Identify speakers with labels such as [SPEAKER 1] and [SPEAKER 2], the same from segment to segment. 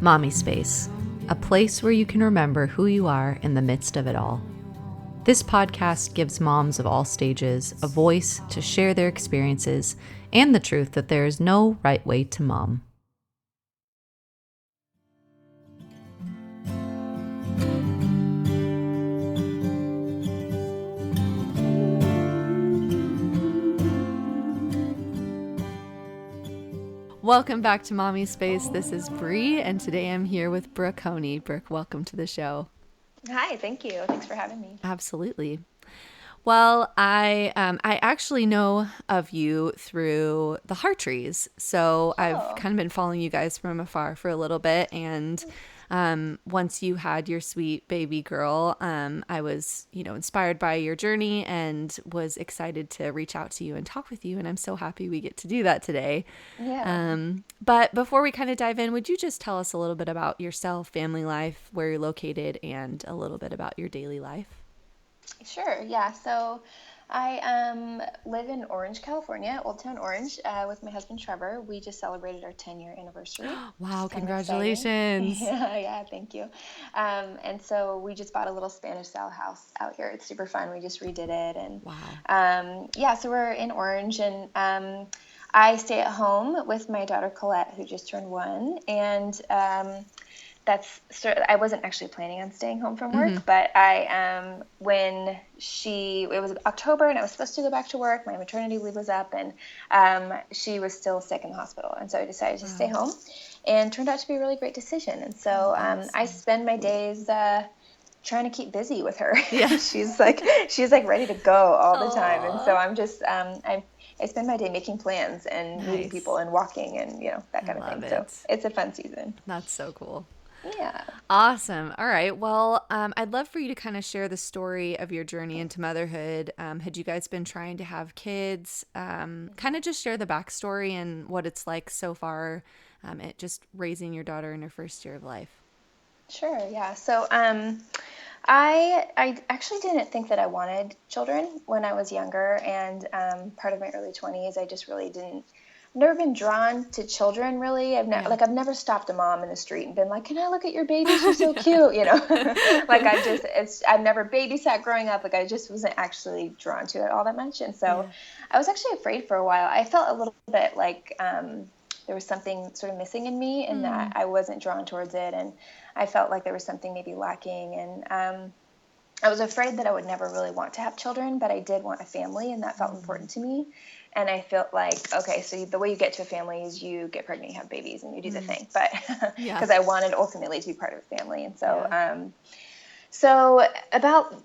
[SPEAKER 1] Mommispace, a place where you can remember who you are in the midst of it all. This podcast gives moms of all stages a voice to share their experiences and the truth that there is no right way to mom. Welcome back to Mommispace. This is Bree, and today I'm here with Brooke Hoehne. Brooke, welcome to the show.
[SPEAKER 2] Hi, thank you. Thanks for having me.
[SPEAKER 1] Absolutely. Well, I actually know of you through the Hartrees, so I've kind of been following you guys from afar for a little bit, and once you had your sweet baby girl, I was, inspired by your journey and was excited to reach out to you and talk with you, and I'm so happy we get to do that today.
[SPEAKER 2] Yeah.
[SPEAKER 1] But before we kind of dive in, would you just tell us a little bit about yourself, family life, where you're located, and a little bit about your daily life?
[SPEAKER 2] Sure. Yeah. So I live in Orange, California, Old Town Orange, with my husband Trevor. We just celebrated our 10-year anniversary.
[SPEAKER 1] Wow,
[SPEAKER 2] Congratulations.
[SPEAKER 1] congratulations.
[SPEAKER 2] Yeah, thank you. And so we just bought a little Spanish-style house out here. It's super fun. We just redid it. And
[SPEAKER 1] Wow.
[SPEAKER 2] so we're in Orange, and I stay at home with my daughter Colette, who just turned 1. And I wasn't actually planning on staying home from work, but when it was October and I was supposed to go back to work, my maternity leave was up, and she was still sick in the hospital. And so I decided to stay home, and turned out to be a really great decision. And so I spend my days trying to keep busy with her.
[SPEAKER 1] Yeah.
[SPEAKER 2] she's like ready to go all the time. And so I'm just, I spend my day making plans and meeting people and walking and, that kind of thing. So it's a fun season.
[SPEAKER 1] That's so cool.
[SPEAKER 2] Yeah.
[SPEAKER 1] Awesome. All right. Well, I'd love for you to kind of share the story of your journey into motherhood. Had you guys been trying to have kids? Kind of just share the backstory and what it's like so far, just raising your daughter in her first year of life.
[SPEAKER 2] Sure. Yeah. So, I actually didn't think that I wanted children when I was younger, and part of my early 20s, I just really never been drawn to children really. I've never stopped a mom in the street and been like, "Can I look at your baby? She's so cute," I've never babysat growing up. Like I just wasn't actually drawn to it all that much, and so I was actually afraid for a while. I felt a little bit like there was something sort of missing in me, and that I wasn't drawn towards it, and I felt like there was something maybe lacking, and I was afraid that I would never really want to have children, but I did want a family, and that felt important to me. And I felt like, okay, so the way you get to a family is you get pregnant, you have babies, and you do the thing. But because I wanted ultimately to be part of a family. And so, so about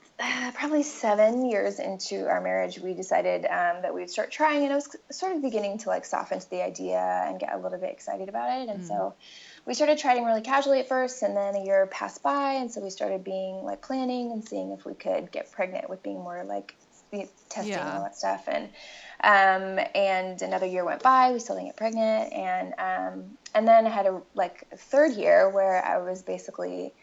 [SPEAKER 2] probably 7 years into our marriage, we decided that we'd start trying, and I was sort of beginning to like soften to the idea and get a little bit excited about it. And so we started trying really casually at first, and then a year passed by, and so we started being like planning and seeing if we could get pregnant with being more like testing and all that stuff. And another year went by, we still didn't get pregnant, and then I had a third year where I was basically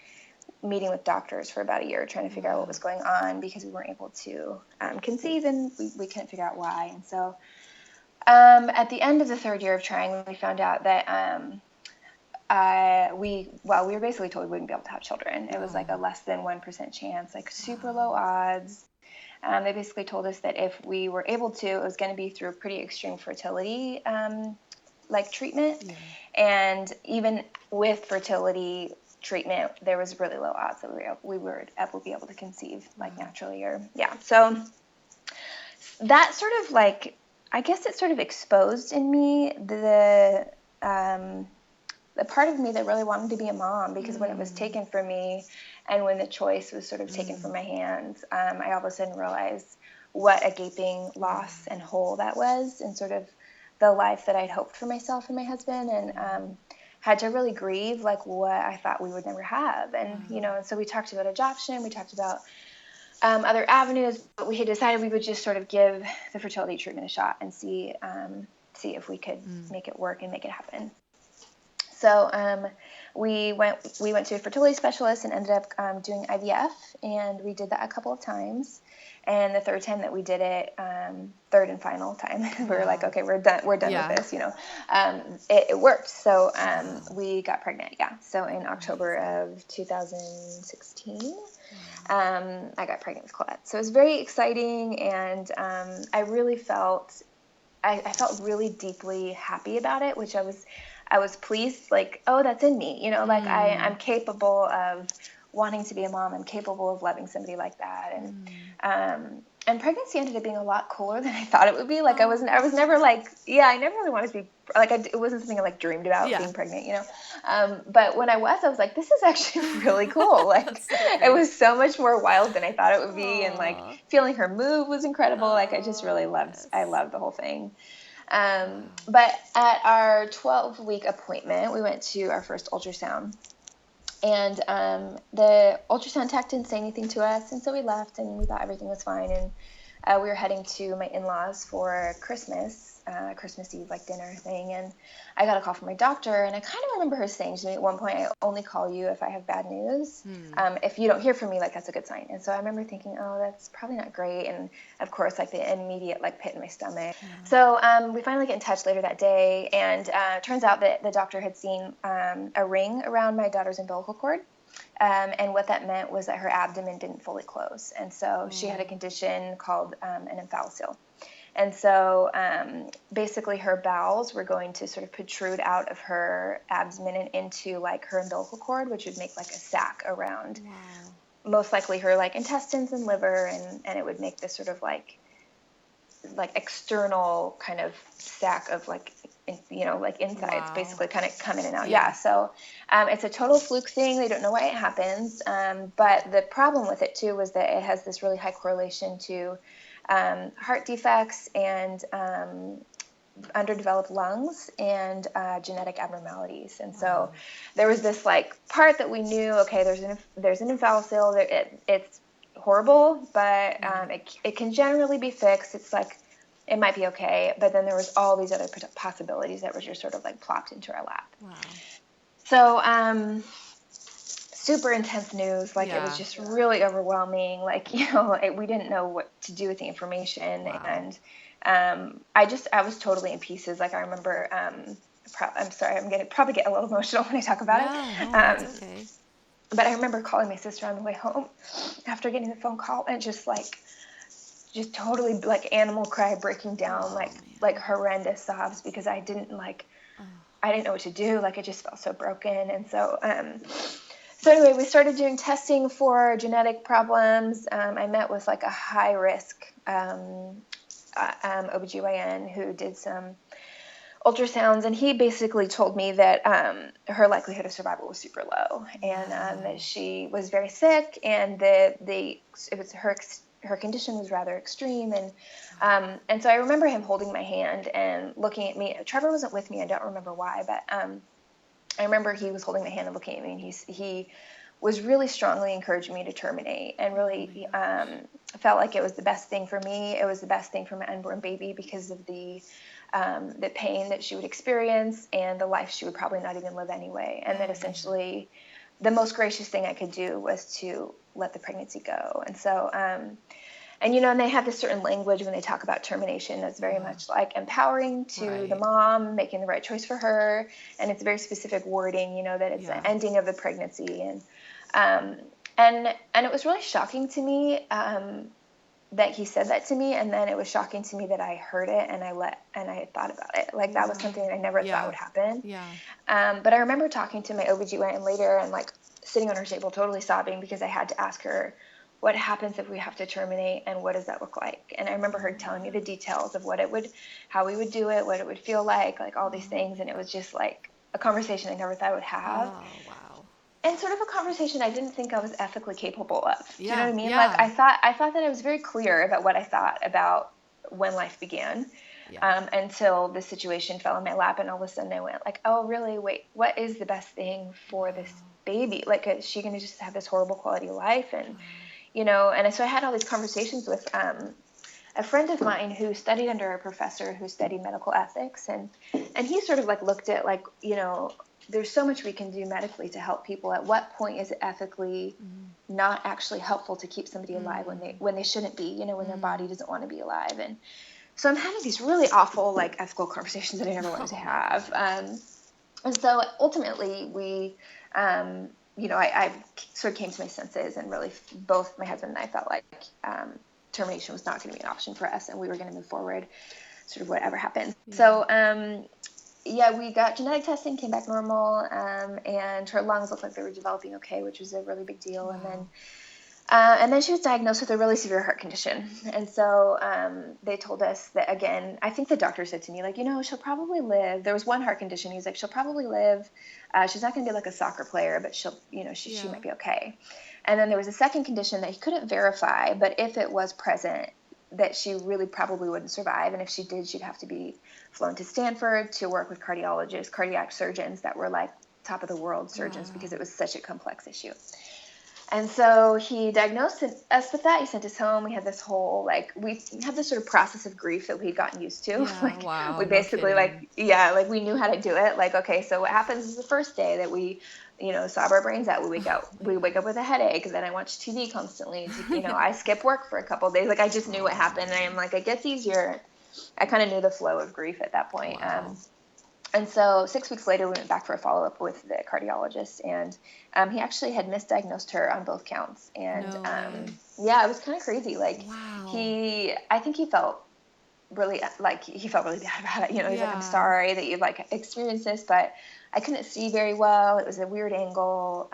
[SPEAKER 2] meeting with doctors for about a year trying to figure out what was going on, because we weren't able to conceive, and we couldn't figure out why. And so at the end of the third year of trying, we found out that we were basically told we wouldn't be able to have children. It was like a less than 1% chance, like super low odds. They basically told us that if we were able to, it was going to be through a pretty extreme fertility treatment. Yeah. And even with fertility treatment, there was really low odds that we would ever be able to conceive naturally. So that sort of I guess it sort of exposed in me the part of me that really wanted to be a mom, because when it was taken from me and when the choice was sort of taken from my hands, I all of a sudden realized what a gaping loss and hole that was in sort of the life that I'd hoped for myself and my husband, and had to really grieve like what I thought we would never have. And, and so we talked about adoption, we talked about other avenues, but we had decided we would just sort of give the fertility treatment a shot and see if we could make it work and make it happen. So we went to a fertility specialist and ended up doing IVF, and we did that a couple of times. And the third time that we did it, third and final time, we were like, okay, we're done with this, it worked. So we got pregnant. Yeah. So in October of 2016, I got pregnant with Colette. So it was very exciting. And I really felt, I felt really deeply happy about it, which I was pleased, like, oh, that's in me, like I'm capable of wanting to be a mom. I'm capable of loving somebody like that. And pregnancy ended up being a lot cooler than I thought it would be. Like I was never like, I never really wanted to be like, it wasn't something I like dreamed about being pregnant, but when I was like, this is actually really cool. Like it was so much more wild than I thought it would be. And like feeling her move was incredible. Like I just really loved the whole thing. But at our 12-week appointment, we went to our first ultrasound. And the ultrasound tech didn't say anything to us, and so we left, and we thought everything was fine. And we were heading to my in-laws for Christmas Eve, like dinner thing. And I got a call from my doctor, and I kind of remember her saying to me at one point, I only call you if I have bad news. If you don't hear from me, like that's a good sign. And so I remember thinking, oh, that's probably not great. And of course, like the immediate like pit in my stomach. So we finally get in touch later that day, and it turns out that the doctor had seen a ring around my daughter's umbilical cord. And what that meant was that her abdomen didn't fully close. And so she had a condition called an omphalocele. And so basically her bowels were going to sort of protrude out of her abdomen and into like her umbilical cord, which would make like a sac around most likely her like intestines and liver. And it would make this sort of like external kind of sac of like, like insides basically kind of come in and out. Yeah. So it's a total fluke thing. They don't know why it happens. But the problem with it too was that it has this really high correlation to heart defects and underdeveloped lungs and genetic abnormalities. And so there was this like part that we knew, okay, there's an omphalocele. It's horrible, but it can generally be fixed. It's like it might be okay, but then there was all these other possibilities that were just sort of like plopped into our lap. So super intense news. Like it was just really overwhelming. Like we didn't know what to do with the information. And I was totally in pieces. Like I remember I'm sorry, I'm gonna probably get a little emotional when I talk about it.
[SPEAKER 1] No, that's okay.
[SPEAKER 2] But I remember calling my sister on the way home after getting the phone call and just totally like animal cry, breaking down, like horrendous sobs because I didn't know what to do. Like I just felt so broken. And so anyway, we started doing testing for genetic problems. I met with like a high risk OBGYN who did some ultrasounds, and he basically told me that her likelihood of survival was super low, and that she was very sick, and her condition was rather extreme. And so I remember him holding my hand and looking at me. Trevor wasn't with me. I don't remember why, but I remember he was holding my hand and looking at me, and he was really strongly encouraging me to terminate, and really felt like it was the best thing for me. It was the best thing for my unborn baby because of the pain that she would experience and the life she would probably not even live anyway. And that essentially the most gracious thing I could do was to let the pregnancy go. And so, and they have this certain language when they talk about termination that's very much like empowering to the mom, making the right choice for her. And it's very specific wording, that it's the ending of the pregnancy. And it was really shocking to me, that he said that to me. And then it was shocking to me that I heard it and I thought about it. Like that was something that I never thought would happen. But I remember talking to my OBGYN later and like sitting on her table, totally sobbing because I had to ask her, what happens if we have to terminate and what does that look like? And I remember her telling me the details of how we would do it, what it would feel like all these things. And it was just like a conversation I never thought I would have.
[SPEAKER 1] Oh, wow.
[SPEAKER 2] And sort of a conversation I didn't think I was ethically capable of. Do you know what I mean? Like I thought that I was very clear about what I thought about when life began, until the situation fell in my lap, and all of a sudden I went like, oh, really? Wait, what is the best thing for this baby? Like, is she going to just have this horrible quality of life? And and so I had all these conversations with a friend of mine who studied under a professor who studied medical ethics, and he sort of like looked at like there's so much we can do medically to help people. At what point is it ethically not actually helpful to keep somebody alive when they shouldn't be, you know, when their body doesn't want to be alive? And so I'm having these really awful, like, ethical conversations that I never wanted to have. And so ultimately we, you know, I sort of came to my senses, and really both my husband and I felt like termination was not going to be an option for us, and we were going to move forward sort of whatever happened. Yeah. So, yeah, we got genetic testing, came back normal, and her lungs looked like they were developing okay, which was a really big deal. Wow. And then she was diagnosed with a really severe heart condition. And so they told us that, again, I think the doctor said to me, like, you know, she'll probably live. There was one heart condition. He's like, she'll probably live. She's not going to be like a soccer player, but she'll, you know, she might be okay. And then there was a second condition that he couldn't verify, but if it was present, that she really probably wouldn't survive. And if she did, she'd have to be flown to Stanford to work with cardiologists, cardiac surgeons that were like top of the world surgeons, because it was such a complex issue. And so he diagnosed us with that. He sent us home. We had this whole, like, we had this sort of process of grief that we had gotten used to.
[SPEAKER 1] Yeah,
[SPEAKER 2] like,
[SPEAKER 1] wow,
[SPEAKER 2] we basically, like, like, we knew how to do it. Like, okay, so what happens is the first day that we, you know, sob our brains out, we wake up with a headache, and then I watch TV constantly. You know, I skip work for a couple of days. Like, I just knew what happened. And I'm like, it gets easier. I kind of knew the flow of grief at that point. Wow. And so 6 weeks later, we went back for a follow-up with the cardiologist, and he actually had misdiagnosed her on both counts. And yeah, it was kind of crazy. Like, wow. I think he felt really bad about it. You know, he's like, I'm sorry that you've, like, experienced this, but I couldn't see very well. It was a weird angle.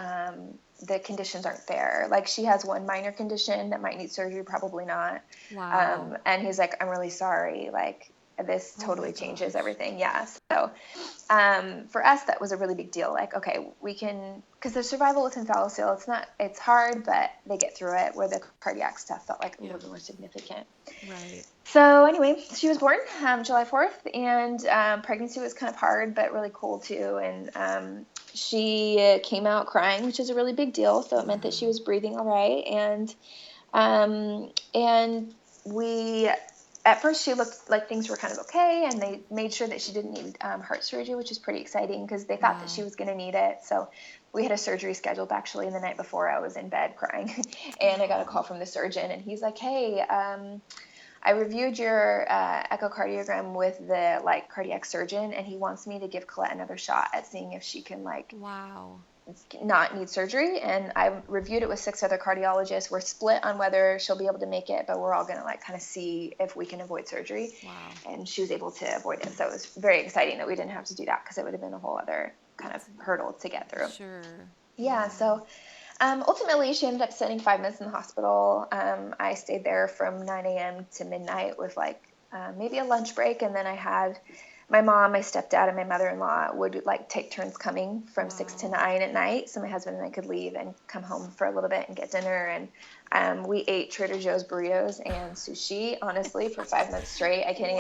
[SPEAKER 2] The conditions aren't there. Like, she has one minor condition that might need surgery, probably not. Wow. And he's like, I'm really sorry. Like, this totally changes everything. Yeah. So, for us, that was a really big deal. Like, okay, we can, because the survival with Omphalocele, it's hard, but they get through it, where the cardiac stuff felt like a little bit more significant. Right. So anyway, she was born July 4th, and pregnancy was kind of hard, but really cool too. And she came out crying, which is a really big deal. So it meant that she was breathing all right. And we, at first, she looked like things were kind of okay, and they made sure that she didn't need heart surgery, which is pretty exciting, because they thought that she was going to need it. So we had a surgery scheduled, actually, and the night before I was in bed crying, and I got a call from the surgeon, and he's like, hey, I reviewed your echocardiogram with the, like, cardiac surgeon, and he wants me to give Colette another shot at seeing if she can, like, not need surgery. And I reviewed it with 6 other cardiologists. We're split on whether she'll be able to make it, but we're all going to, like, kind of see if we can avoid surgery. Wow. And she was able to avoid it. So it was very exciting that we didn't have to do that, because it would have been a whole other kind of hurdle to get through. Sure. Yeah. So ultimately, she ended up spending 5 minutes in the hospital. I stayed there from 9 a.m. to midnight with, like, maybe a lunch break. And then I had my mom, my stepdad, and my mother-in-law would, like, take turns coming from 6 to 9 at night, so my husband and I could leave and come home for a little bit and get dinner. And we ate Trader Joe's burritos and sushi, honestly, for 5 months straight. I can't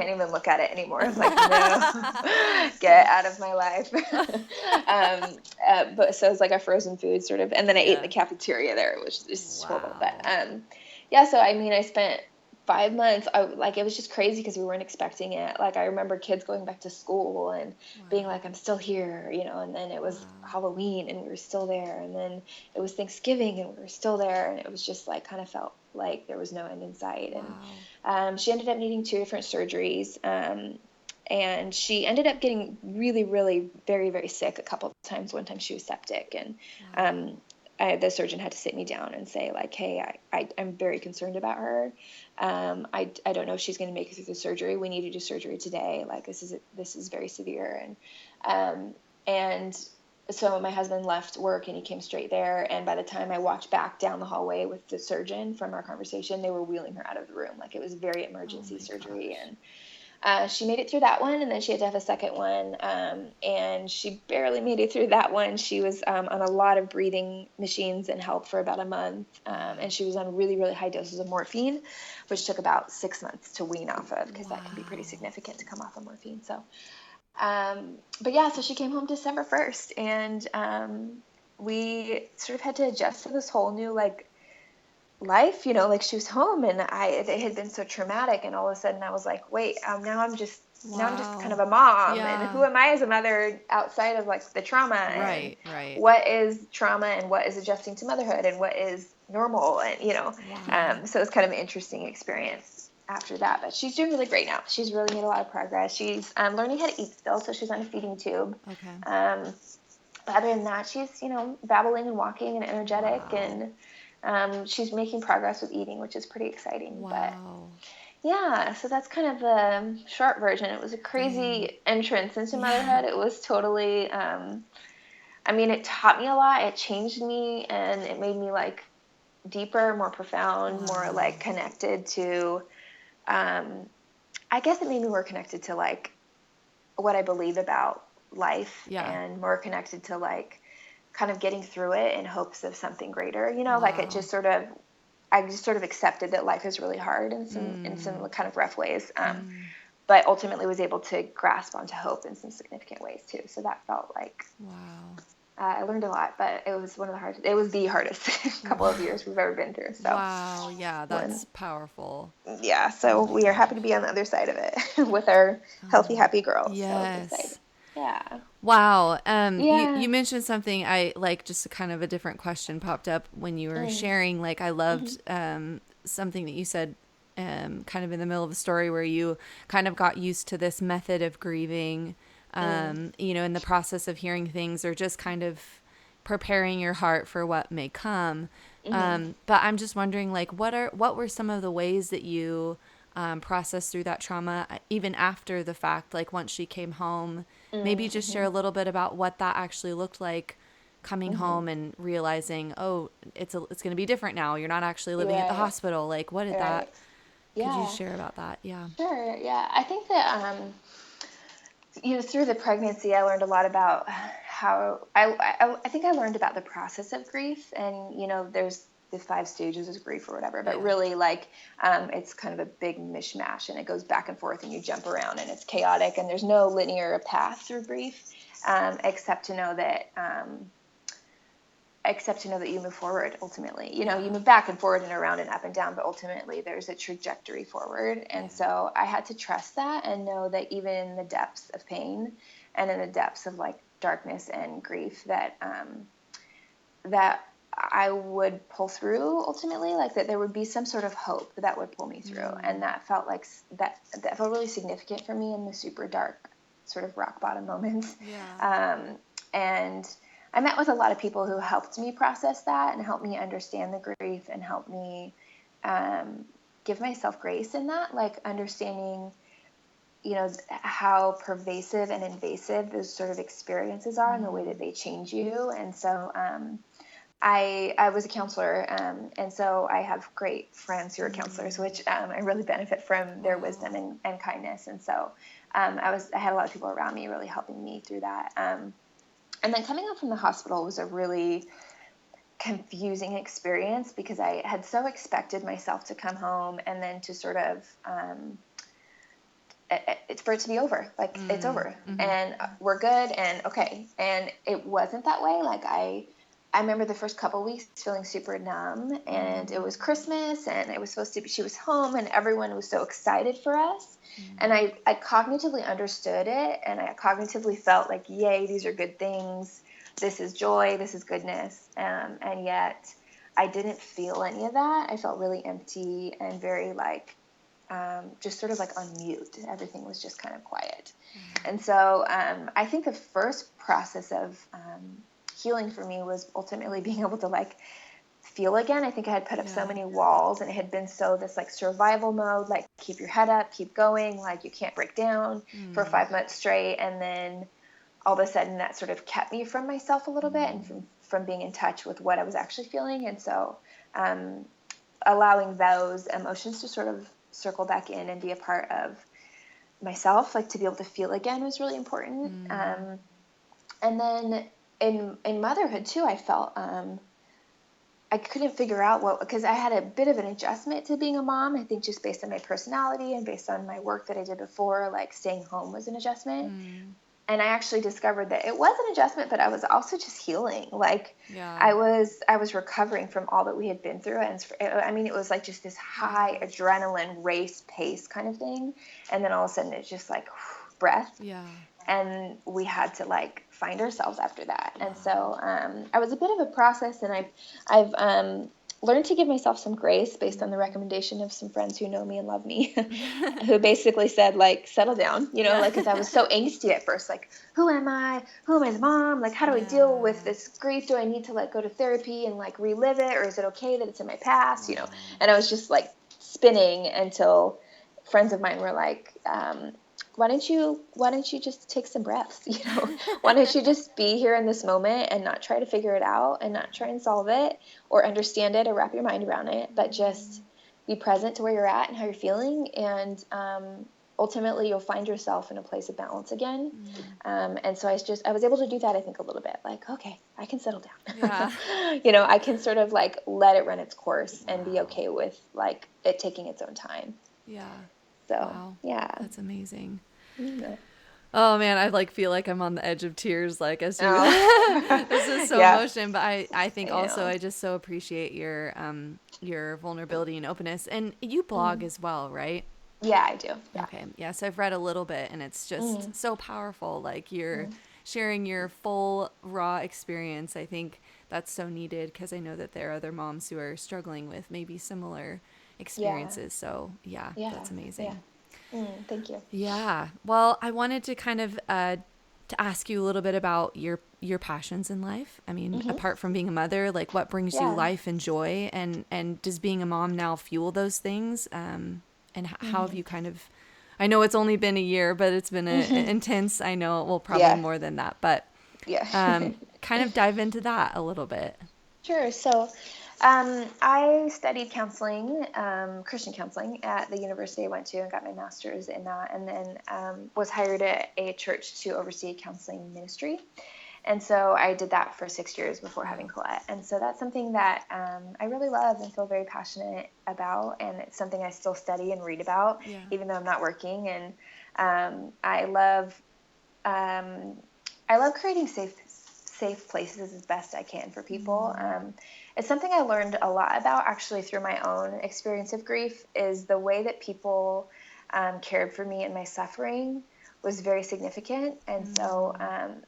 [SPEAKER 2] even look at it anymore. I'm like, no, get out of my life. But so it's like a frozen food sort of, and then I ate in the cafeteria there, which is just horrible. But yeah, so I mean, I spent 5 months, it was just crazy, because we weren't expecting it. Like, I remember kids going back to school and being like, I'm still here, you know, and then it was Halloween and we were still there, and then it was Thanksgiving and we were still there, and it was just, like, kind of felt like there was no end in sight. And she ended up needing 2 different surgeries, and she ended up getting really, really very, very sick a couple of times. One time she was septic, and the surgeon had to sit me down and say, like, hey, I'm very concerned about her. I don't know if she's going to make it through the surgery. We need to do surgery today. Like, this is very severe. And so my husband left work and he came straight there. And by the time I walked back down the hallway with the surgeon from our conversation, they were wheeling her out of the room. Like, it was very emergency surgery. Gosh. And she made it through that one, and then she had to have a second one, and she barely made it through that one. She was on a lot of breathing machines and help for about a month, and she was on really, really high doses of morphine, which took about 6 months to wean off of, because that can be pretty significant to come off of morphine. So, but yeah, so she came home December 1st, and we sort of had to adjust to this whole new, like, life, you know, like, she was home, and it had been so traumatic, and all of a sudden I was like, wait, now I'm just now I'm just kind
[SPEAKER 1] Wow.
[SPEAKER 2] of a mom, and
[SPEAKER 1] Yeah.
[SPEAKER 2] who am I as a mother outside of like the trauma, and
[SPEAKER 1] Right, right.
[SPEAKER 2] what is trauma and what is adjusting to motherhood and what is normal, and
[SPEAKER 1] Wow.
[SPEAKER 2] so it's kind of an interesting experience after that. But she's doing really great now. She's really made a lot of progress. She's learning how to eat still, so she's on a feeding tube.
[SPEAKER 1] Okay.
[SPEAKER 2] But other than that, she's babbling and walking and energetic,
[SPEAKER 1] Wow.
[SPEAKER 2] and she's making progress with eating, which is pretty exciting. But
[SPEAKER 1] Wow.
[SPEAKER 2] yeah, so that's kind of the short version. It was a
[SPEAKER 1] Dang.
[SPEAKER 2] crazy entrance into
[SPEAKER 1] Yeah.
[SPEAKER 2] motherhood. It was totally, I mean, it taught me a lot. It changed me, and it made me like deeper, more profound, more
[SPEAKER 1] Wow.
[SPEAKER 2] like connected to, I guess it made me more connected to like what I believe about life,
[SPEAKER 1] Yeah.
[SPEAKER 2] and more connected to like kind of getting through it in hopes of something greater. Like it
[SPEAKER 1] Wow.
[SPEAKER 2] just sort of, I just sort of accepted that life is really hard in some
[SPEAKER 1] Mm.
[SPEAKER 2] kind of rough ways,
[SPEAKER 1] Mm.
[SPEAKER 2] but ultimately was able to grasp onto hope in some significant ways too. So that felt like
[SPEAKER 1] Wow.
[SPEAKER 2] I learned a lot, but it was it was the hardest couple of years we've ever been through. So
[SPEAKER 1] Wow. Yeah,
[SPEAKER 2] when
[SPEAKER 1] that's powerful.
[SPEAKER 2] yeah,
[SPEAKER 1] Oh
[SPEAKER 2] so
[SPEAKER 1] my
[SPEAKER 2] we are happy to
[SPEAKER 1] gosh.
[SPEAKER 2] be on the other side of it with our healthy,
[SPEAKER 1] Oh,
[SPEAKER 2] happy girls. So it's exciting.
[SPEAKER 1] yes.
[SPEAKER 2] Yeah.
[SPEAKER 1] Wow. You
[SPEAKER 2] Yeah.
[SPEAKER 1] mentioned something I like, just a kind of a different question popped up when you were
[SPEAKER 2] Mm.
[SPEAKER 1] sharing. Like, I
[SPEAKER 2] Mm-hmm.
[SPEAKER 1] loved something that you said kind of in the middle of the story where you kind of got used to this method of grieving,
[SPEAKER 2] Mm.
[SPEAKER 1] in the process of hearing things, or just kind of preparing your heart for what may come.
[SPEAKER 2] Mm-hmm.
[SPEAKER 1] But I'm just wondering, like, what were some of the ways that you processed through that trauma, even after the fact, like once she came home? Maybe just share
[SPEAKER 2] Mm-hmm.
[SPEAKER 1] a little bit about what that actually looked like, coming
[SPEAKER 2] Mm-hmm.
[SPEAKER 1] home and realizing, oh, it's going to be different now. You're not actually living at the
[SPEAKER 2] Right.
[SPEAKER 1] hospital. Like, what did that?
[SPEAKER 2] Right.
[SPEAKER 1] Could you
[SPEAKER 2] Yeah.
[SPEAKER 1] share about that? Yeah.
[SPEAKER 2] Sure. Yeah. I think that through the pregnancy, I learned a lot about how I think I learned about the process of grief, and there's the 5 stages of grief or whatever, but
[SPEAKER 1] Yeah.
[SPEAKER 2] really like it's kind of a big mishmash, and it goes back and forth, and you jump around, and it's chaotic, and there's no linear path through grief, except to know that. Except to know that you move forward ultimately. You
[SPEAKER 1] Yeah.
[SPEAKER 2] move back and forward and around and up and down, but ultimately there's a trajectory forward.
[SPEAKER 1] Yeah.
[SPEAKER 2] And so I had to trust that and know that even in the depths of pain and in the depths of like darkness and grief, that that I would pull through ultimately, like that there would be some sort of hope that would pull me through. And that felt like that felt really significant for me in the super dark sort of rock bottom moments.
[SPEAKER 1] Yeah.
[SPEAKER 2] And I met with a lot of people who helped me process that and helped me understand the grief and helped me give myself grace in that, like understanding, how pervasive and invasive those sort of experiences are and the way that they change you. And so I was a counselor, and so I have great friends who are counselors, which I really benefit from their wisdom
[SPEAKER 1] Wow.
[SPEAKER 2] and kindness. And so I had a lot of people around me really helping me through that. And then coming out from the hospital was a really confusing experience because I had so expected myself to come home and then to sort of it's for it to be over, like it's over and we're good and okay. And it wasn't that way. Like I remember the first couple weeks feeling super numb, and it was Christmas, and it was supposed to be, she was home, and everyone was so excited for us. And I cognitively understood it, and I cognitively felt like, yay, these are good things. This is joy. This is goodness. And yet I didn't feel any of that. I felt really empty and very like, just sort of like on mute. Everything was just kind of quiet. And so I think the first process of healing for me was ultimately being able to like feel again. I think I had put up so
[SPEAKER 1] Yeah.
[SPEAKER 2] many walls, and it had been so this like survival mode, like keep your head up, keep going, like you can't break down for 5 months straight. And then all of a sudden that sort of kept me from myself a little bit and from being in touch with what I was actually feeling. And so allowing those emotions to sort of circle back in and be a part of myself, like to be able to feel again, was really important. And then in motherhood too, I felt I couldn't figure out what, because I had a bit of an adjustment to being a mom. I think just based on my personality and based on my work that I did before, like staying home was an adjustment. and I actually discovered that it was an adjustment, but I was also just healing. Like
[SPEAKER 1] Yeah.
[SPEAKER 2] I was recovering from all that we had been through. And I mean, it was like just this high adrenaline race pace kind of thing. And then all of a sudden it's just like breath.
[SPEAKER 1] Yeah.
[SPEAKER 2] And we had to like find ourselves after that. And so I was a bit of a process, and I've learned to give myself some grace based on the recommendation of some friends who know me and love me, who basically said, like, settle down, you know, like, because I was so angsty at first, like, who am I? Who am I as a mom? Like, how do I deal with this grief? Do I need to like go to therapy and like relive it, or is it okay that it's in my past? You know, and I was just like spinning until friends of mine were like, why don't you just take some breaths? You know, why don't you just be here in this moment and not try to figure it out and not try and solve it or understand it or wrap your mind around it, but just be present to where you're at and how you're feeling. And ultimately you'll find yourself in a place of balance again. And so I was able to do that, I think, a little bit, like, okay, I can settle down.
[SPEAKER 1] Yeah.
[SPEAKER 2] You know, I can sort of like let it run its course and be okay with like it taking its own time.
[SPEAKER 1] Yeah.
[SPEAKER 2] So,
[SPEAKER 1] Wow.
[SPEAKER 2] yeah.
[SPEAKER 1] That's amazing.
[SPEAKER 2] Yeah.
[SPEAKER 1] Oh man, I like feel like I'm on the edge of tears, like as you.
[SPEAKER 2] Oh.
[SPEAKER 1] This is so
[SPEAKER 2] Yeah.
[SPEAKER 1] emotion, but I think also
[SPEAKER 2] know.
[SPEAKER 1] I just so appreciate your vulnerability and openness, and you blog as well, right?
[SPEAKER 2] Yeah, I do. Yeah.
[SPEAKER 1] Okay. Yeah. So I've read a little bit, and it's just so powerful. Like you're sharing your full raw experience. I think that's so needed, because I know that there are other moms who are struggling with maybe similar experiences. So yeah, that's amazing.
[SPEAKER 2] Yeah. Thank you.
[SPEAKER 1] Yeah. Well, I wanted to kind of to ask you a little bit about your passions in life. I mean, apart from being a mother, like what brings you life and joy, and does being a mom now fuel those things? And how have you kind of? I know it's only been a year, but it's been intense. I know, well, probably more than that, but kind of dive into that a little bit.
[SPEAKER 2] Sure. So, I studied counseling, Christian counseling at the university I went to, and got my master's in that, and then was hired at a church to oversee a counseling ministry. And so I did that for 6 years before having Colette. And so that's something that I really love and feel very passionate about, and it's something I still study and read about, even though I'm not working. And I love creating safe places as best I can for people. It's something I learned a lot about actually through my own experience of grief, is the way that people cared for me in my suffering was very significant. And so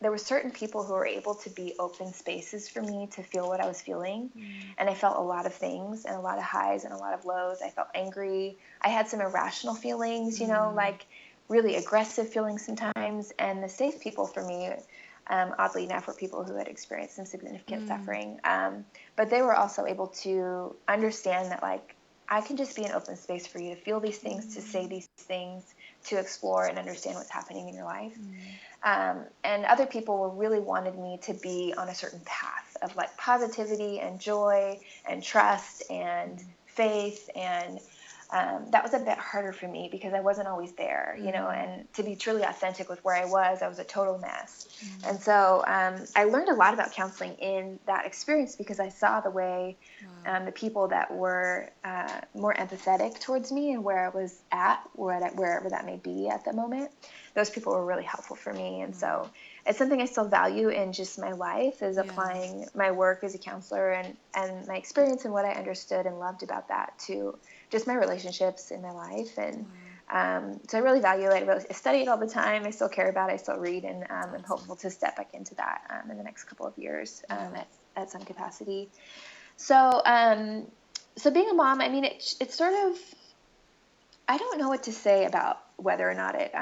[SPEAKER 2] there were certain people who were able to be open spaces for me to feel what I was feeling. And I felt a lot of things, and a lot of highs and a lot of lows. I felt angry. I had some irrational feelings, you know, like really aggressive feelings sometimes. And the safe people for me, oddly enough, were people who had experienced some significant suffering. But they were also able to understand that, like, I can just be an open space for you to feel these things, to say these things, to explore and understand what's happening in your life. And other people really wanted me to be on a certain path of like positivity and joy and trust and faith. And that was a bit harder for me because I wasn't always there, you know, and to be truly authentic with where I was a total mess. And so I learned a lot about counseling in that experience, because I saw the way the people that were more empathetic towards me and where I was at, wherever that may be at the moment, those people were really helpful for me. And so it's something I still value in just my life, is applying my work as a counselor and my experience and what I understood and loved about that to just my relationships in my life. And so I really value it. I study it all the time. I still care about it. I still read, and I'm hopeful to step back into that in the next couple of years at some capacity. So so being a mom, I mean, it's sort of, I don't know what to say about whether or not it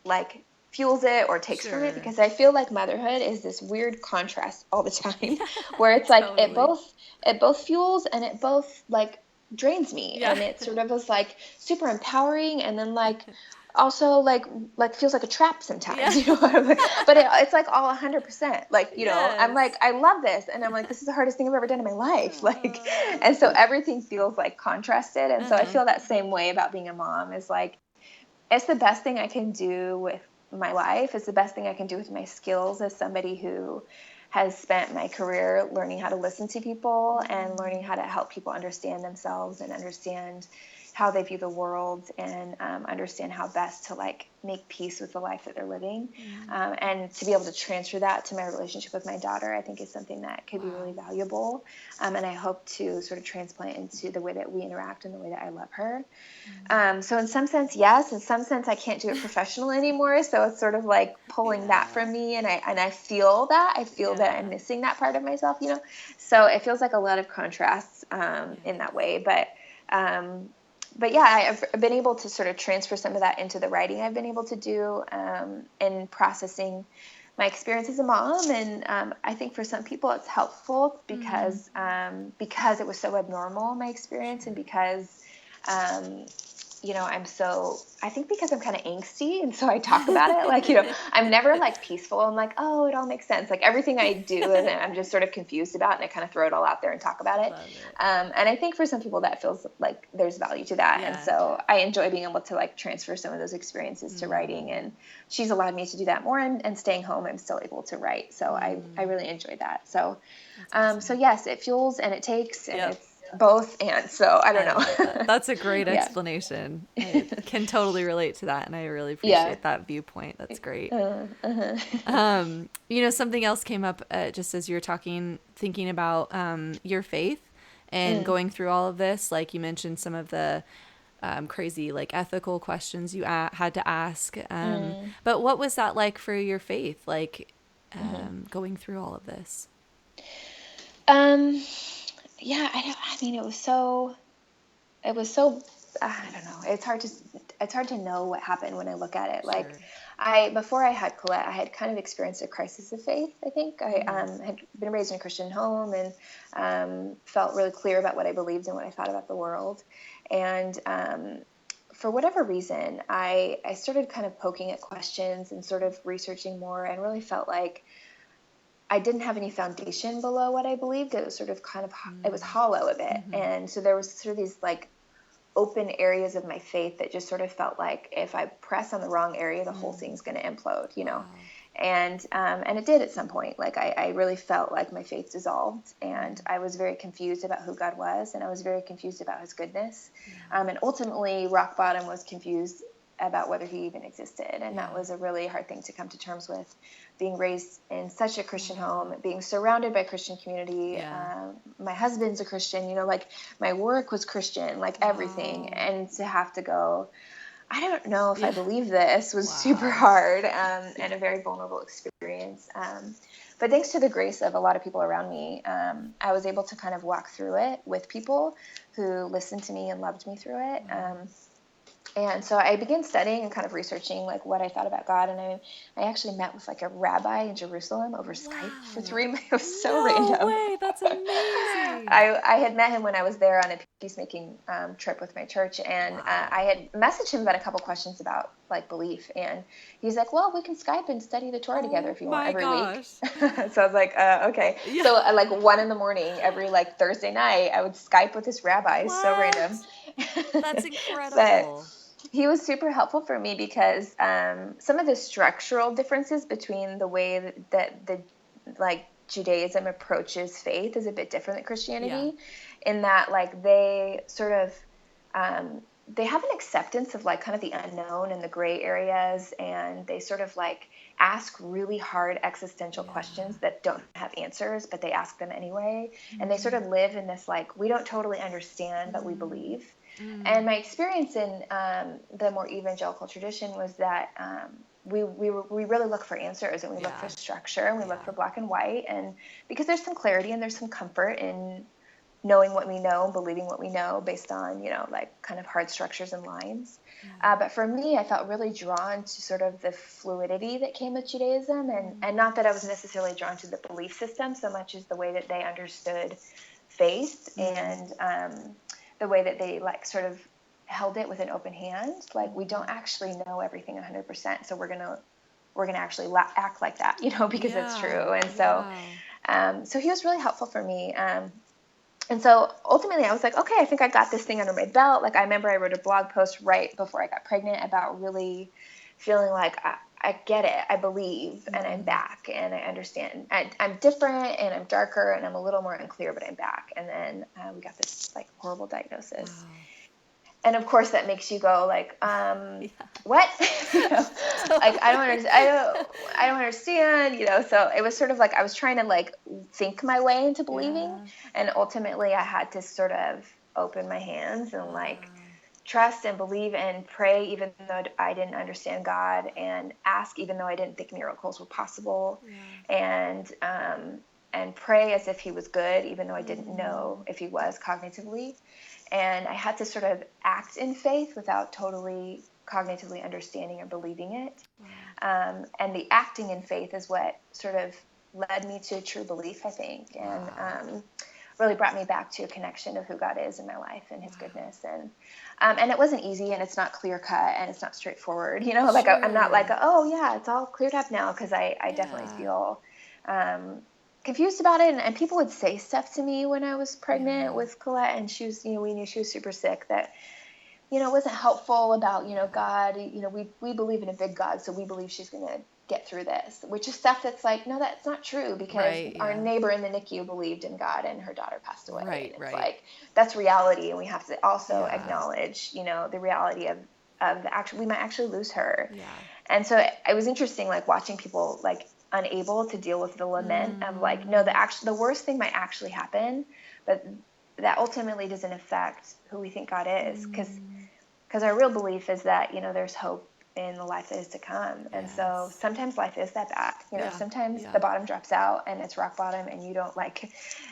[SPEAKER 2] like fuels it or takes from it, because I feel like motherhood is this weird contrast all the time where it's like it both fuels and it both like drains me. And it sort of was like super empowering, and then like also like feels like a trap sometimes, you know what I mean? But it's like all 100%, like, you know, I'm like, I love this, and I'm like, this is the hardest thing I've ever done in my life, like, and so everything feels like contrasted. And so I feel that same way about being a mom, is like, it's the best thing I can do with my life. It's the best thing I can do with my skills as somebody who has spent my career learning how to listen to people and learning how to help people understand themselves and understand, how they view the world, and understand how best to like make peace with the life that they're living. And to be able to transfer that to my relationship with my daughter, I think is something that could be really valuable. And I hope to sort of transplant into the way that we interact and the way that I love her. So in some sense, yes. In some sense, I can't do it professionally anymore. So it's sort of like pulling that from me. And I feel that. I feel that I'm missing that part of myself, you know? So it feels like a lot of contrasts in that way. But yeah, I've been able to sort of transfer some of that into the writing I've been able to do, in processing my experience as a mom. And I think for some people it's helpful because it was so abnormal, my experience, and because you know, I think because I'm kind of angsty, and so I talk about it, like, you know, I'm never like peaceful. I'm like, oh, it all makes sense. Like everything I do, and I'm just sort of confused about, and I kind of throw it all out there and talk about it. And I think for some people that feels like there's value to that. And so I enjoy being able to like transfer some of those experiences to writing, and she's allowed me to do that more, and staying home, I'm still able to write. So I really enjoy that. So, so yes, it fuels and it takes, and it's both. And so I don't know.
[SPEAKER 1] That's a great explanation. I can totally relate to that, and I really appreciate that viewpoint. That's great. You know, something else came up just as you were talking, thinking about your faith and going through all of this. Like you mentioned some of the crazy like ethical questions you had to ask. But what was that like for your faith, like going through all of this?
[SPEAKER 2] Yeah, I mean, it was so, I don't know. It's hard to know what happened when I look at it. Like before I had Colette, I had kind of experienced a crisis of faith. I think I had been raised in a Christian home, and felt really clear about what I believed and what I thought about the world. And for whatever reason, I started kind of poking at questions and sort of researching more, and really felt like I didn't have any foundation below what I believed. It was sort of kind of, it was hollow a bit. And so there was sort of these like open areas of my faith that just sort of felt like if I press on the wrong area, the whole thing's going to implode, you know? And it did at some point. Like I really felt like my faith dissolved, and I was very confused about who God was, and I was very confused about his goodness. And ultimately rock bottom was confused about whether he even existed. And that was a really hard thing to come to terms with, being raised in such a Christian home, being surrounded by Christian community. My husband's a Christian, you know, like my work was Christian, like everything. And to have to go, I don't know if I believe this, was super hard, and a very vulnerable experience. But thanks to the grace of a lot of people around me, I was able to kind of walk through it with people who listened to me and loved me through it. And so I began studying and kind of researching like what I thought about God. And I actually met with like a rabbi in Jerusalem over Skype for 3 months. It was so random.
[SPEAKER 1] No way, that's amazing.
[SPEAKER 2] I had met him when I was there on a peacemaking trip with my church. And I had messaged him about a couple questions about like belief. And he's like, well, we can Skype and study the Torah together if you want every week. So I was like, okay. So at like 1 a.m. every like Thursday night, I would Skype with this rabbi. So random.
[SPEAKER 1] That's incredible.
[SPEAKER 2] He was super helpful for me because some of the structural differences between the way that the like Judaism approaches faith is a bit different than Christianity, in that like they sort of they have an acceptance of like kind of the unknown and the gray areas, and they sort of like ask really hard existential questions that don't have answers, but they ask them anyway. And they sort of live in this like, we don't totally understand, but we believe. And my experience in the more evangelical tradition was that we really look for answers, and we look for structure, and we look for black and white, and because there's some clarity and there's some comfort in knowing what we know, believing what we know based on, you know, like kind of hard structures and lines. But for me, I felt really drawn to sort of the fluidity that came with Judaism, and not that I was necessarily drawn to the belief system so much as the way that they understood faith, and the way that they like sort of held it with an open hand. Like we don't actually know everything 100%. So we're going to actually act like that, you know, because it's true. And so, so he was really helpful for me. And so ultimately I was like, okay, I think I got this thing under my belt. Like I remember I wrote a blog post right before I got pregnant about really feeling like I get it. I believe, and I'm back, and I understand. I'm different, and I'm darker, and I'm a little more unclear, but I'm back. And then we got this like horrible diagnosis. And of course that makes you go like,
[SPEAKER 1] Yeah.
[SPEAKER 2] what? You know, like,
[SPEAKER 1] Totally.
[SPEAKER 2] I don't understand, you know? So it was sort of like, I was trying to like think my way into believing.
[SPEAKER 1] Yeah.
[SPEAKER 2] And ultimately I had to sort of open my hands and like
[SPEAKER 1] Wow.
[SPEAKER 2] trust and believe and pray, even though I didn't understand God, and ask, even though I didn't think miracles were possible,
[SPEAKER 1] Yeah.
[SPEAKER 2] and pray as if he was good, even though I didn't know if he was cognitively. And I had to sort of act in faith without totally cognitively understanding or believing it.
[SPEAKER 1] Wow.
[SPEAKER 2] And the acting in faith is what sort of led me to true belief, I think, and
[SPEAKER 1] Wow.
[SPEAKER 2] really brought me back to a connection of who God is in my life and his
[SPEAKER 1] Wow.
[SPEAKER 2] goodness. And it wasn't easy, and it's not clear cut, and it's not straightforward. You know, like I'm not like,
[SPEAKER 1] Sure.
[SPEAKER 2] oh yeah, it's all cleared up now, because I definitely
[SPEAKER 1] Yeah.
[SPEAKER 2] feel confused about it. And people would say stuff to me when I was pregnant
[SPEAKER 1] Yeah.
[SPEAKER 2] with Colette, and she was, you know, we knew she was super sick, that, you know, it wasn't helpful about, you know, God, you know, we believe in a big God, so we believe she's going to get through this, which is stuff that's like, no, that's not true, because
[SPEAKER 1] Right.
[SPEAKER 2] our
[SPEAKER 1] Yeah.
[SPEAKER 2] neighbor in the NICU believed in God and her daughter passed away.
[SPEAKER 1] Right.
[SPEAKER 2] And it's
[SPEAKER 1] Right.
[SPEAKER 2] like, that's reality. And we have to also
[SPEAKER 1] Yeah.
[SPEAKER 2] acknowledge, you know, the reality of the actual, we might actually lose her.
[SPEAKER 1] Yeah.
[SPEAKER 2] And so it was interesting, like watching people like unable to deal with the lament of like, no,
[SPEAKER 1] Mm.
[SPEAKER 2] the worst thing might actually happen, but that ultimately doesn't affect who we think God is.
[SPEAKER 1] Mm.
[SPEAKER 2] Because our real belief is that, you know, there's hope in the life that is to come. And so
[SPEAKER 1] Yes.
[SPEAKER 2] sometimes life is that bad. You know,
[SPEAKER 1] Yeah.
[SPEAKER 2] sometimes
[SPEAKER 1] Yeah.
[SPEAKER 2] the bottom drops out and it's rock bottom, and you don't like,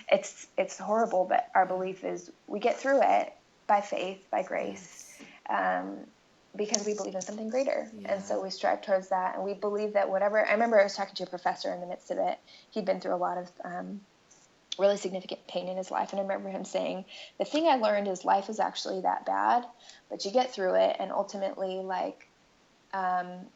[SPEAKER 2] it's horrible. But our
[SPEAKER 1] Yeah.
[SPEAKER 2] belief is we get through it by faith, by grace,
[SPEAKER 1] Yes.
[SPEAKER 2] um, because we believe in something greater. And
[SPEAKER 1] Yeah.
[SPEAKER 2] so we strive towards that. And we believe that whatever, I remember I was talking to a professor in the midst of it. He'd been through a lot of really significant pain in his life. And I remember him saying, the thing I learned is life is actually that bad, but you get through it, and ultimately, like, um,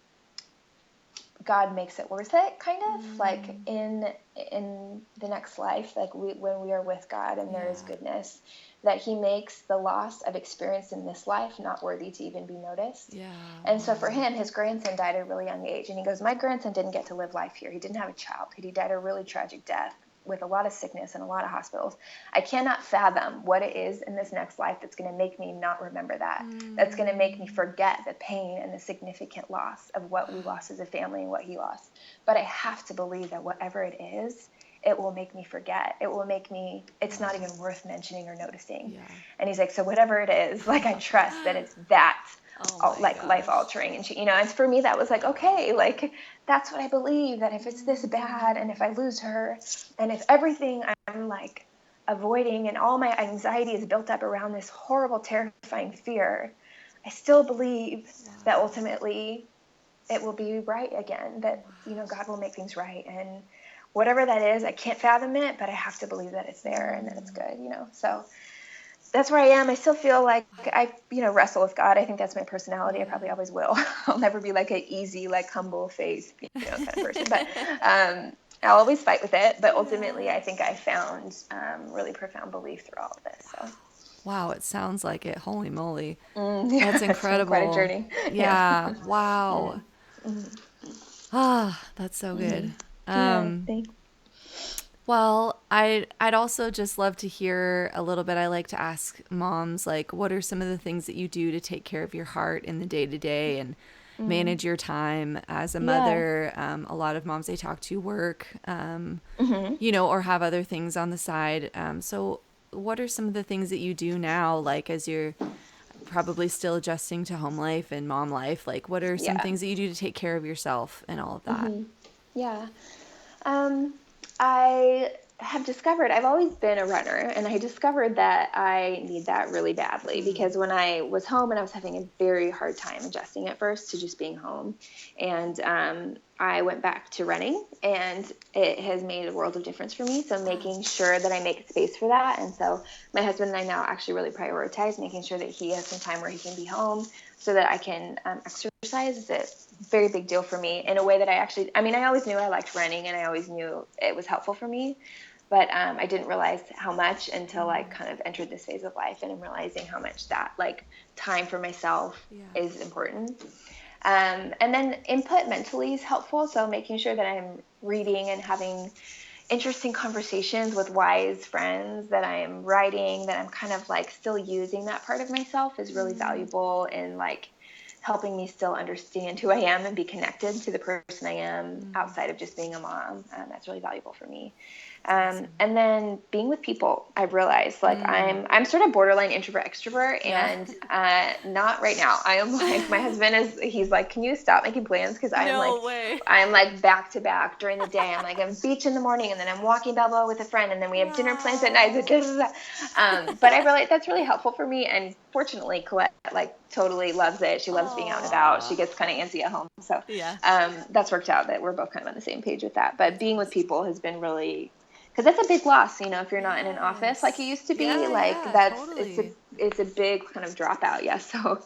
[SPEAKER 2] God makes it worth it, kind of like
[SPEAKER 1] Mm.
[SPEAKER 2] in the next life, like when we are with God and there is
[SPEAKER 1] Yeah.
[SPEAKER 2] goodness, that he makes the loss of experience in this life not worthy to even be noticed.
[SPEAKER 1] Yeah.
[SPEAKER 2] And so for
[SPEAKER 1] Wow.
[SPEAKER 2] him, his grandson died at a really young age, and he goes, my grandson didn't get to live life here. He didn't have a childhood. He died a really tragic death with a lot of sickness and a lot of hospitals. I cannot fathom what it is in this next life that's going to make me not remember that. That's going to make me
[SPEAKER 1] Mm.
[SPEAKER 2] forget the pain and the significant loss of what we
[SPEAKER 1] Wow.
[SPEAKER 2] lost as a family and what he lost. But I have to believe that whatever it is, it will make me forget. It will make me, it's not
[SPEAKER 1] Wow.
[SPEAKER 2] even worth mentioning or noticing.
[SPEAKER 1] Yeah.
[SPEAKER 2] And he's like, so whatever it is, like, I trust that it's that,
[SPEAKER 1] Oh my
[SPEAKER 2] like, life
[SPEAKER 1] gosh.
[SPEAKER 2] altering. And you know, and for me, that was like,
[SPEAKER 1] Wow.
[SPEAKER 2] okay, like, that's what I believe, that if it's this bad, and if I lose her, and if everything I'm like avoiding and all my anxiety is built up around this horrible, terrifying fear, I still believe that
[SPEAKER 1] Wow.
[SPEAKER 2] ultimately it will be right again, that, you know,
[SPEAKER 1] Wow.
[SPEAKER 2] God will make things right. And whatever that is, I can't fathom it, but I have to believe that it's there and that it's
[SPEAKER 1] Mm.
[SPEAKER 2] good, you know. So that's where I am. I still feel like
[SPEAKER 1] Wow.
[SPEAKER 2] I, you know, wrestle with God. I think that's my personality. I probably
[SPEAKER 1] Yeah.
[SPEAKER 2] always will. I'll never be like an easy, like humble faith, you know, kind of person. But I'll always fight with it. But ultimately,
[SPEAKER 1] Yeah.
[SPEAKER 2] I think I found really profound belief through all of this. So
[SPEAKER 1] Wow, it sounds like it. Holy moly. That's
[SPEAKER 2] yeah, it's been quite a
[SPEAKER 1] incredible.
[SPEAKER 2] journey. Yeah.
[SPEAKER 1] Yeah. Wow. Ah, that's so
[SPEAKER 2] Mm-hmm.
[SPEAKER 1] good.
[SPEAKER 2] Yeah.
[SPEAKER 1] Um,
[SPEAKER 2] Thanks.
[SPEAKER 1] well, I'd also just love to hear a little bit. I like to ask moms, like, what are some of the things that you do to take care of your heart in the day to day and
[SPEAKER 2] Mm.
[SPEAKER 1] manage your time as a
[SPEAKER 2] Yeah.
[SPEAKER 1] mother? A lot of moms I talk to work,
[SPEAKER 2] Mm-hmm.
[SPEAKER 1] or have other things on the side. So what are some of the things that you do now, like as you're probably still adjusting to home life and mom life? Like, what are some
[SPEAKER 2] Yeah.
[SPEAKER 1] things that you do to take care of yourself and all of that?
[SPEAKER 2] Mm-hmm. Yeah. Um, I have discovered, I've always been a runner, and I discovered that I need that really badly, because when I was home, and I was having a very hard time adjusting at first to just being home, and I went back to running, and it has made a world of difference for me. So
[SPEAKER 1] Wow.
[SPEAKER 2] making sure that I make space for that. And so my husband and I now actually really prioritize making sure that he has some time where he can be home so that I can exercise. Is a very big deal for me, in a way that I mean, I always knew I liked running, and I always knew it was helpful for me, but I didn't realize how much until I kind of entered this phase of life, and I'm realizing how much that, like, time for myself
[SPEAKER 1] Yeah.
[SPEAKER 2] is important. And then input mentally is helpful. So making sure that I'm reading and having interesting conversations with wise friends that I am writing, that I'm kind of like still using that part of myself is really valuable in like helping me still understand who I am and be connected to the person I am outside of just being a mom. That's really valuable for me. And then being with people, I've realized like I'm sort of borderline introvert extrovert, and not right now. I am like, my husband he's like, can you stop making plans? Because I'm like back to back during the day. I'm like, I'm beach in the morning, and then I'm walking Balboa with a friend, and then we have dinner plans at night. But I realize that's really helpful for me. And fortunately, Colette like totally loves it. She loves being out and about. She gets kind of antsy at home. So that's worked out that we're both kind of on the same page with that. But being with people has been really, because that's a big loss, you know, if you're not in an office like you used to be, it's a big kind of dropout. Yeah. So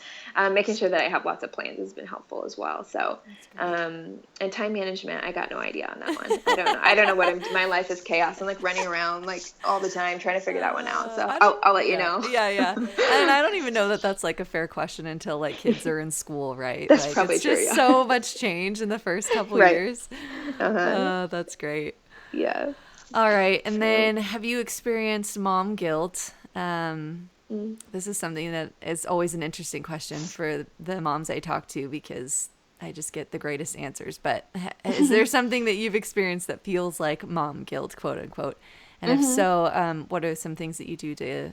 [SPEAKER 2] making sure that I have lots of plans has been helpful as well. So, and time management, I got no idea on that one. I don't know what my life is chaos. I'm like running around like all the time trying to figure that one out. So I'll let you know.
[SPEAKER 1] Yeah. And I don't even know that that's like a fair question until like kids are in school, right?
[SPEAKER 2] That's
[SPEAKER 1] like
[SPEAKER 2] probably
[SPEAKER 1] it's
[SPEAKER 2] true,
[SPEAKER 1] just so much change in the first couple years. That's great.
[SPEAKER 2] Yeah.
[SPEAKER 1] All right. And then have you experienced mom guilt? This is something that is always an interesting question for the moms I talk to, because I just get the greatest answers. But is there something that you've experienced that feels like mom guilt, quote unquote? And if so, what are some things that you do to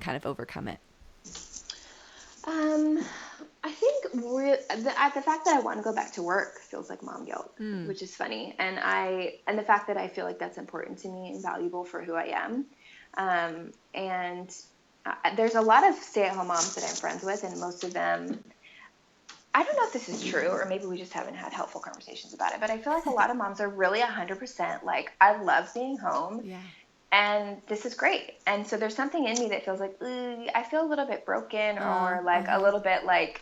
[SPEAKER 1] kind of overcome it?
[SPEAKER 2] I think the fact that I want to go back to work feels like mom guilt, which is funny. And the fact that I feel like that's important to me and valuable for who I am. And there's a lot of stay-at-home moms that I'm friends with, and most of them, I don't know if this is true, or maybe we just haven't had helpful conversations about it, but I feel like a lot of moms are really 100% like, I love being home. Yeah. And this is great. And so there's something in me that feels like, I feel a little bit broken, or like a little bit like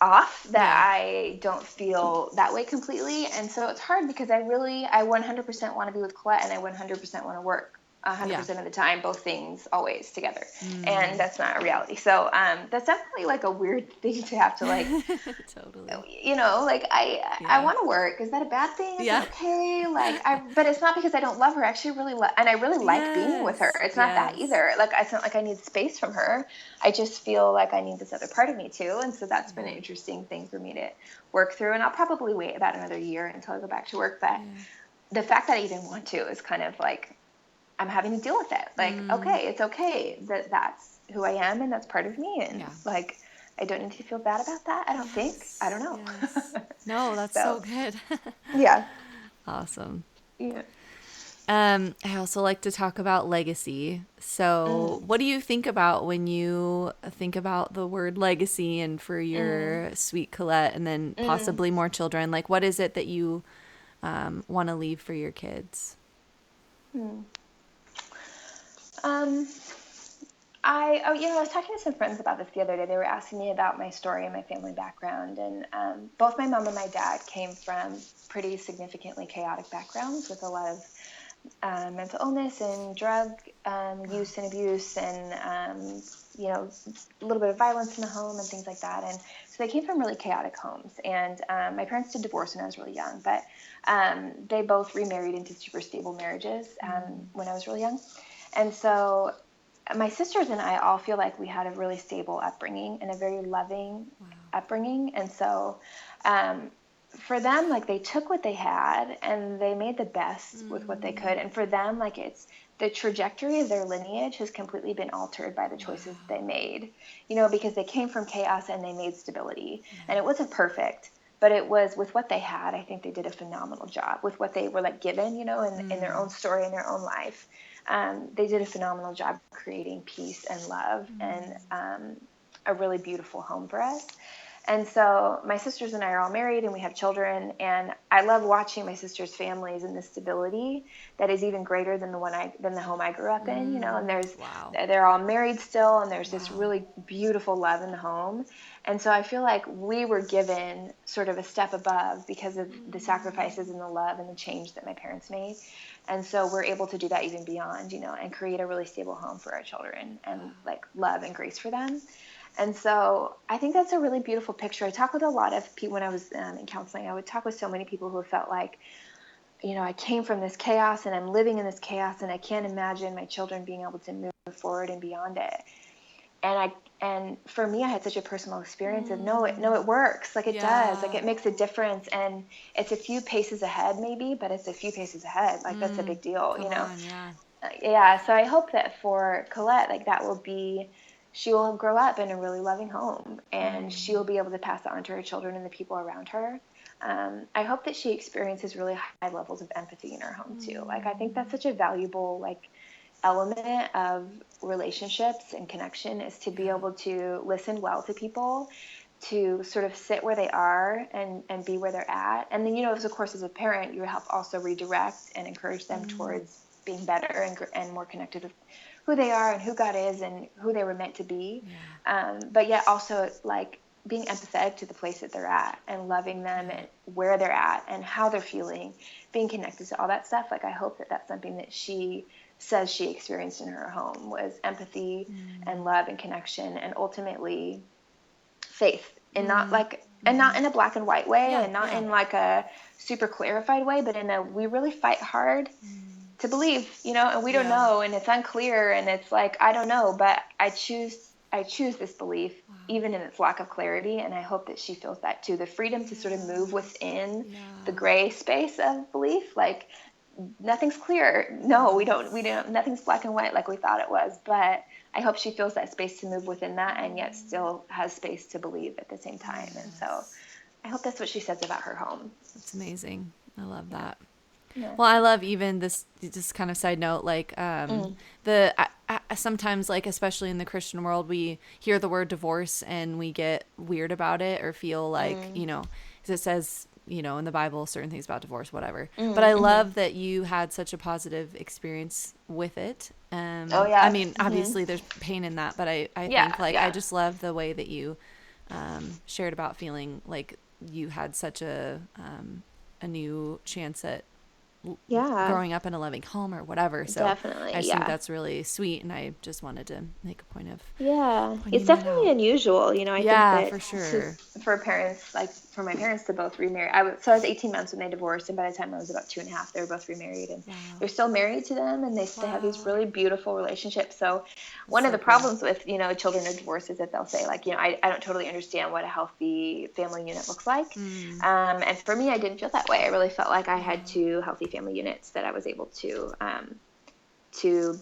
[SPEAKER 2] off, that I don't feel that way completely. And so it's hard, because I 100% want to be with Colette, and I 100% want to work 100% of the time, both things always together. And that's not a reality. So that's definitely like a weird thing to have to like, totally, you know, like I want to work. Is that a bad thing? Is that okay? Like, but it's not because I don't love her. I actually really and I really like being with her. It's not that either. Like, it's not like I need space from her. I just feel like I need this other part of me too. And so that's been an interesting thing for me to work through. And I'll probably wait about another year until I go back to work. But the fact that I even want to is kind of like, I'm having to deal with it. Like, okay, it's okay that that's who I am, and that's part of me. And like, I don't need to feel bad about that. I don't think. I don't know.
[SPEAKER 1] No, that's so good.
[SPEAKER 2] Yeah.
[SPEAKER 1] Awesome.
[SPEAKER 2] Yeah.
[SPEAKER 1] I also like to talk about legacy. So what do you think about when you think about the word legacy, and for your sweet Colette, and then possibly more children? Like, what is it that you want to leave for your kids?
[SPEAKER 2] I was talking to some friends about this the other day. They were asking me about my story and my family background. And both my mom and my dad came from pretty significantly chaotic backgrounds, with a lot of mental illness and drug use and abuse, and a little bit of violence in the home and things like that. And so they came from really chaotic homes. And my parents did divorce when I was really young, but they both remarried into super stable marriages when I was really young. And so my sisters and I all feel like we had a really stable upbringing and a very loving upbringing. And so for them, like, they took what they had and they made the best with what they could. And for them, like, it's the trajectory of their lineage has completely been altered by the choices they made, because they came from chaos and they made stability. And it wasn't perfect, but it was, with what they had, I think they did a phenomenal job with what they were like given, in their own story, in their own life. They did a phenomenal job creating peace and love and a really beautiful home for us. And so my sisters and I are all married, and we have children, and I love watching my sisters' families and the stability that is even greater than the home I grew up in, and they're all married still, and there's this really beautiful love in the home. And so I feel like we were given sort of a step above because of the sacrifices and the love and the change that my parents made. And so we're able to do that even beyond, and create a really stable home for our children and like love and grace for them. And so I think that's a really beautiful picture. I talk with a lot of people when I was in counseling. I would talk with so many people who felt like, I came from this chaos and I'm living in this chaos and I can't imagine my children being able to move forward and beyond it. And for me, I had such a personal experience of no, it works. Like it does. Like it makes a difference. And it's a few paces ahead maybe, but it's a few paces ahead. Like that's a big deal,
[SPEAKER 1] Come on, yeah.
[SPEAKER 2] Yeah. So I hope that for Colette, like that will be, she will grow up in a really loving home and she will be able to pass that on to her children and the people around her. I hope that she experiences really high levels of empathy in her home too. Like, I think that's such a valuable, like, element of relationships and connection is to be able to listen well to people, to sort of sit where they are and be where they're at. And then, of course, as a parent, you help also redirect and encourage them towards being better and more connected with who they are and who God is and who they were meant to be. But yet also like being empathetic to the place that they're at and loving them and where they're at and how they're feeling, being connected to all that stuff. Like, I hope that that's something that she says she experienced in her home was empathy and love and connection and ultimately faith, and not like, and not in a black and white way and not in like a super clarified way, but in a, we really fight hard to believe, and we don't know, and it's unclear, and it's like, I don't know, but I choose this belief, even in its lack of clarity. And I hope that she feels that too, the freedom to sort of move within the gray space of belief. Like, nothing's clear. No, we don't, nothing's black and white like we thought it was, but I hope she feels that space to move within that and yet still has space to believe at the same time. And so I hope that's what she says about her home.
[SPEAKER 1] That's amazing. I love that. Well, I love even this, just kind of side note, like sometimes, like, especially in the Christian world, we hear the word divorce and we get weird about it or feel like, because it says, in the Bible, certain things about divorce, whatever. But I love that you had such a positive experience with it. I mean, obviously there's pain in that, but I think like, I just love the way that you shared about feeling like you had such a new chance at growing up in a loving home or whatever. So
[SPEAKER 2] definitely,
[SPEAKER 1] I think that's really sweet, and I just wanted to make a point of
[SPEAKER 2] it's definitely unusual. I think that
[SPEAKER 1] for sure,
[SPEAKER 2] for parents, like for my parents to both remarry. I was 18 months when they divorced, and by the time I was about 2.5, they were both remarried, and they're still married to them, and they have these really beautiful relationships. So one of the problems with children of divorce is that they'll say, like, I don't totally understand what a healthy family unit looks like. And for me, I didn't feel that way. I really felt like I had two healthy family units that I was able to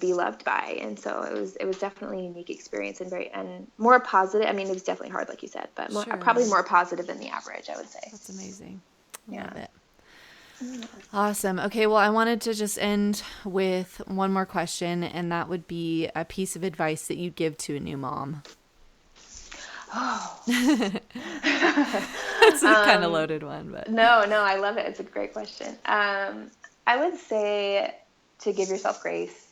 [SPEAKER 2] be loved by. And so it was definitely a unique experience and more positive. I mean, it was definitely hard, like you said, but probably more positive than the average, I would say.
[SPEAKER 1] That's amazing. I love it. Awesome. Okay, well, I wanted to just end with one more question, and that would be a piece of advice that you'd give to a new mom. It's a kind of loaded one, but
[SPEAKER 2] no, I love it. It's a great question. I would say to give yourself grace,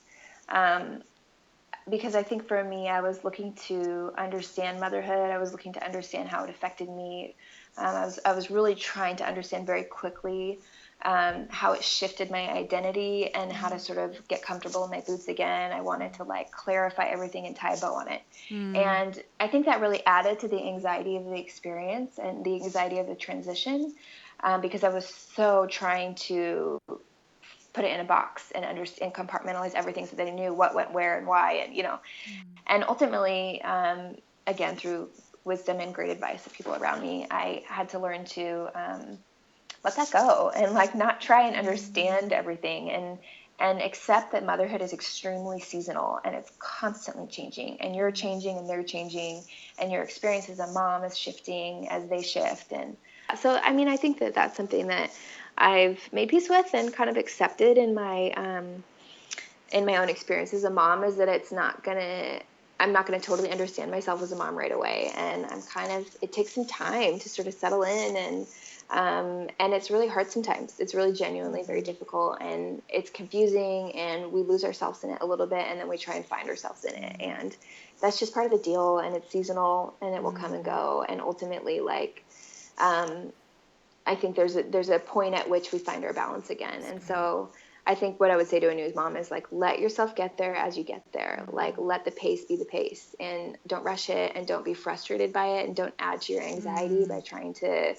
[SPEAKER 2] because I think for me, I was looking to understand motherhood. I was looking to understand how it affected me. I was really trying to understand very quickly how it shifted my identity and how to sort of get comfortable in my boots again. I wanted to like clarify everything and tie a bow on it. And I think that really added to the anxiety of the experience and the anxiety of the transition, because I was so trying to put it in a box and understand, compartmentalize everything so that I knew what went where and why, and and ultimately, again, through wisdom and great advice of people around me, I had to learn to let that go and like not try and understand everything, and accept that motherhood is extremely seasonal and it's constantly changing, and you're changing and they're changing, and your experience as a mom is shifting as they shift. And so, I mean, I think that that's something that I've made peace with and kind of accepted in my own experience as a mom, is that I'm not gonna totally understand myself as a mom right away, and it takes some time to sort of settle in, and it's really hard sometimes. It's really genuinely very difficult, and it's confusing, and we lose ourselves in it a little bit, and then we try and find ourselves in it, and that's just part of the deal, and it's seasonal, and it will come and go, and ultimately, like, I think there's a point at which we find our balance again. And so I think what I would say to a new mom is, like, let yourself get there as you get there. Like, let the pace be the pace, and don't rush it, and don't be frustrated by it, and don't add to your anxiety by trying to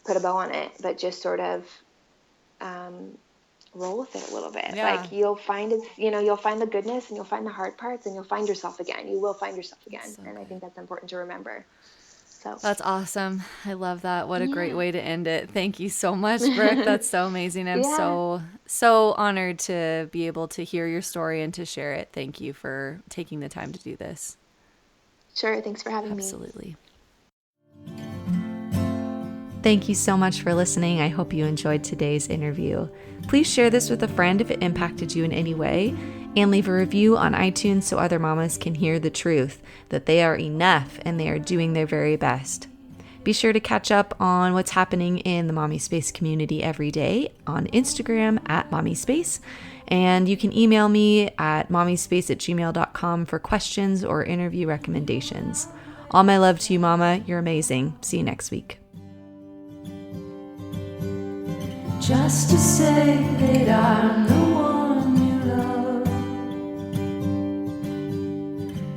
[SPEAKER 2] put a bow on it, but just sort of roll with it a little bit.
[SPEAKER 1] Yeah.
[SPEAKER 2] Like you'll find you'll find the goodness and you'll find the hard parts and you'll find yourself again. You will find yourself again.
[SPEAKER 1] So
[SPEAKER 2] and
[SPEAKER 1] good.
[SPEAKER 2] I think that's important to remember. So
[SPEAKER 1] that's awesome. I love that. What a great way to end it. Thank you so much, Brooke. That's so amazing. I'm so honored to be able to hear your story and to share it. Thank you for taking the time to do this.
[SPEAKER 2] Sure. Thanks for having me.
[SPEAKER 1] Absolutely. Thank you so much for listening. I hope you enjoyed today's interview. Please share this with a friend if it impacted you in any way, and leave a review on iTunes so other mamas can hear the truth, that they are enough and they are doing their very best. Be sure to catch up on what's happening in the Mommispace community every day on Instagram at Mommispace, and you can email me at mommispace@gmail.com for questions or interview recommendations. All my love to you, Mama. You're amazing. See you next week. Just to say that I'm the one you love.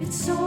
[SPEAKER 1] It's so